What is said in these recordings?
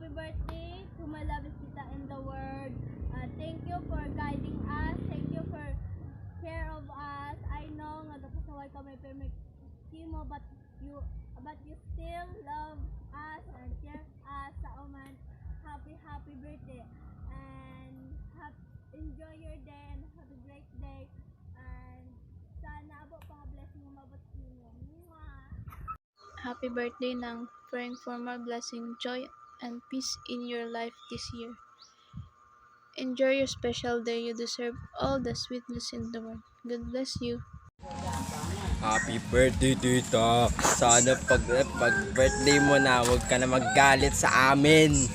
happy birthday to my lovely tita in the world. Thank you for guiding us. Thank you for care of us. I know nga napasaway ka may permit chemo, but you still love us and care us sa uman. Happy birthday and enjoy your day and have a great day and sana abo pa blessing mo mabot mo. Happy birthday ng praying for more blessing, joy, and peace in your life this year. Enjoy your special day. You deserve all the sweetness in the world. God bless you. Happy birthday, tita. Sana pag birthday mo na, huwag ka na maggalit sa amin.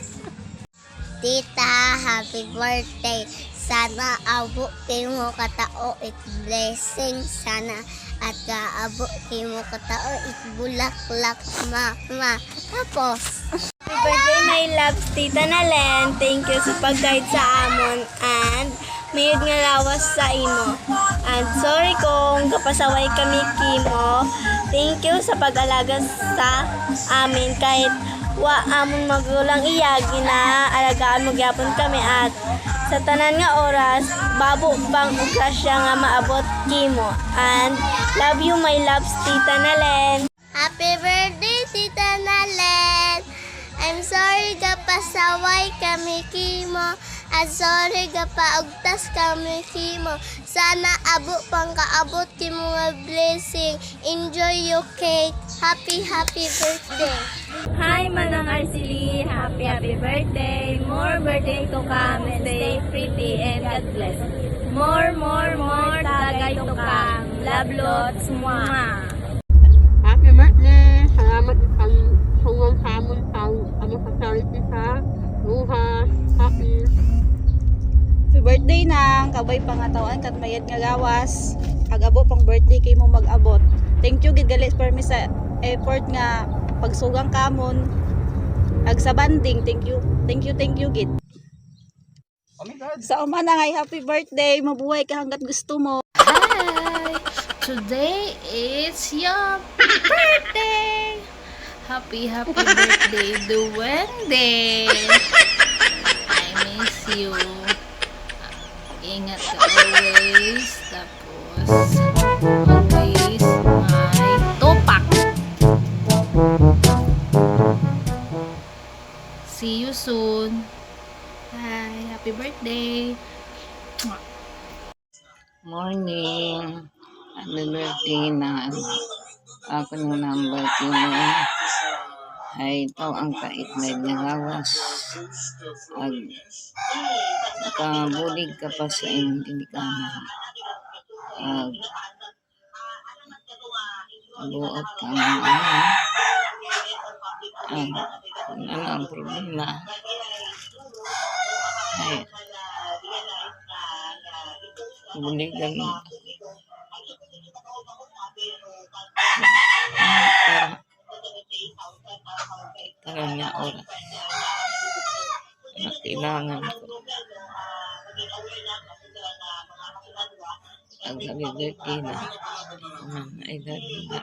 Tita, happy birthday. Sana abo kayo mo katao it blessing. Sana at abo kayo mo katao it bulaklak ma. Tapos, Happy birthday my loves tita Nalen. Thank you sa pag-guide sa amon and mayud nga lawas sa imo. And sorry kung kapasaway kami kimo. Thank you sa pag-alaga sa amin kahit wa amon magulang iya ginaalagaan mo gyapon kami at sa tanan nga oras babo pang okasya nga maabot kimo. And love you my loves tita Nalen. happy birthday Tita Nalen. I'm sorry kapasaway kami kimo. At sorry kapaugtas kami kimo. Sana abo pang kaabot kimo nga blessing. Enjoy your cake. Happy birthday. Hi, Manang Arcely. Happy birthday. More birthday to come. Stay pretty and God bless. More tagay to come. Love lots. Mwah. Happy birthday! Salamat kang sungang hamon pang charity sa Luha. Happy birthday nang kabay pangatawan kat mayad nga gawas agabo pang birthday kay mo mag-abot. Thank you gid galit for me sa effort nga pagsugang kamon ag sa banding. Thank you gid. Oh my God. Sa uma na ngay happy birthday, mabuhay ka hanggat gusto mo. Hi! Today is your birthday! Happy birthday, Duwende! I miss you. Ingat ka always. Tapos, always may topak. See you soon. Bye. Happy birthday. Morning. Happy birthday na ako ng number 2 ay ito ang kaitnay na gawas ag nakabulig ka pa sa inyong ginikanan ag buot ka ng ag kung ano ang problema ay buligan karon nga oras na kailangan ko ang naliliti na ay dali na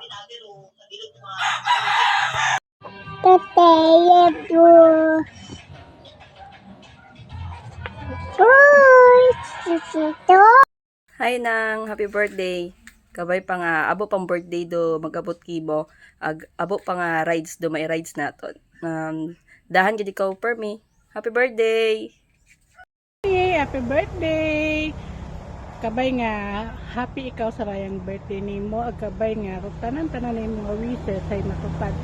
Hi nang happy birthday. Kabay pa nga abo pang birthday do magabot kibo. Abo pa nga rides do may rides naton. Dahan gid ikaw per me. Happy birthday. happy birthday! Kabay nga happy ikaw sa rayang birthday nimo. Ag kabay nga tanan nimo nga wishes ay matupad.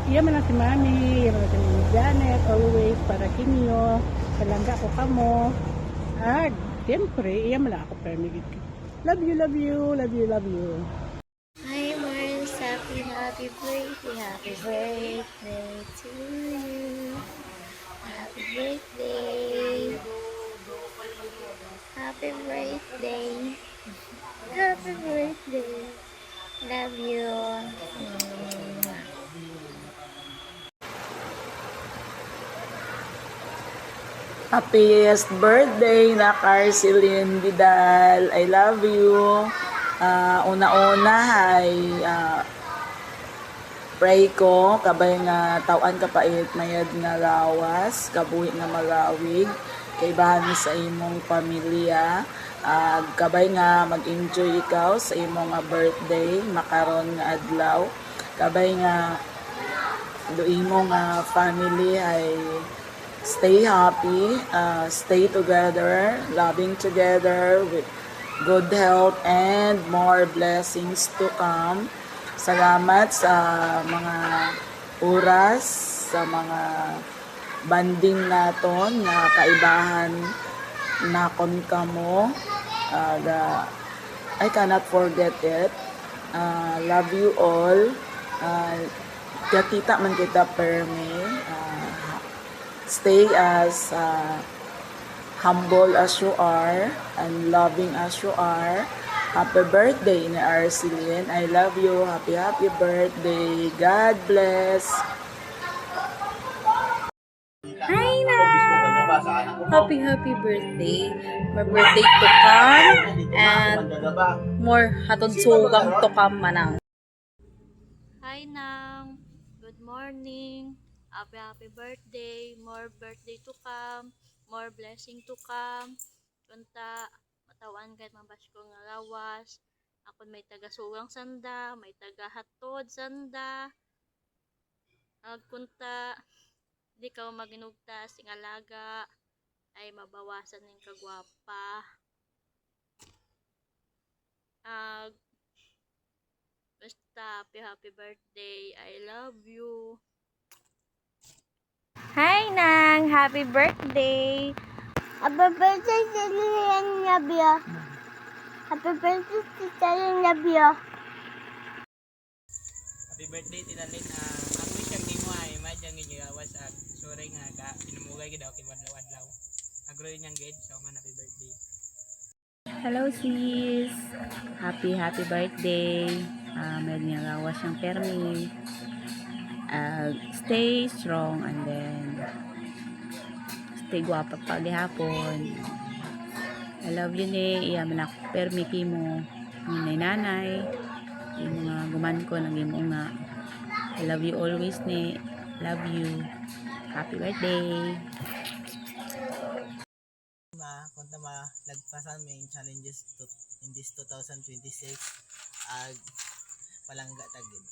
Iya man lang si Mami, iya man lang si Janet, always para kinyo. Palangga ko kamo. Ag siyempre, iya man lang ako permigit. Love you. Hi Mars, happy birthday to you. Happy birthday. Love you. Happiest birthday na Carceline Vidal. I love you. Una-una ay pray ko kabay nga tawan kapait mayad nga lawas, kabuhi nga magawig, kay bahani sa imong pamilya. Kabay nga mag-enjoy ikaw sa imong nga birthday, makaron nga adlaw. Kabay nga do imong nga family ay stay happy, stay together, loving together with good health and more blessings to come. Salamat sa mga oras, sa mga banding naton nga kaibahan nakon kamo. I cannot forget it. Love you all. Kakita man kita permi. Stay as humble as you are and loving as you are. Happy birthday ni Arceline. I love you. Happy birthday. God bless. Hi na! Happy birthday. My birthday to come and more hatod sugang to come manang. Hi Nang, good morning. Happy birthday. More birthday to come. More blessing to come. Kunta matawan kahit mabas ko nga lawas. Ako may taga-sugang sanda, may taga-hatod sanda. Kunta di ka maginugtas sing alaga ay mabawasan ning kagwapa. Basta happy birthday. I love you. Hi Nang! Happy birthday! Happy birthday sa Lilian Nabia. Happy birthday sa Lilian Nabia. Happy birthday Tinalin. Ang wish ang nimo ay madyang inyawas ag sorry nga ka pinumugay gid okay adlaw-adlaw. Agroy niyang gid so man happy birthday. Hello sis! Happy birthday! May niyagawas yung permi. Stay strong and then stay guwapa paghapon. I love you ni iyaman ako permi kimo ni nanay yung mga guman ko nang imo nga. I love you always ni. Love you. Happy birthday! Kunta lagpasan may challenges in this 2026 ag palangga tagid.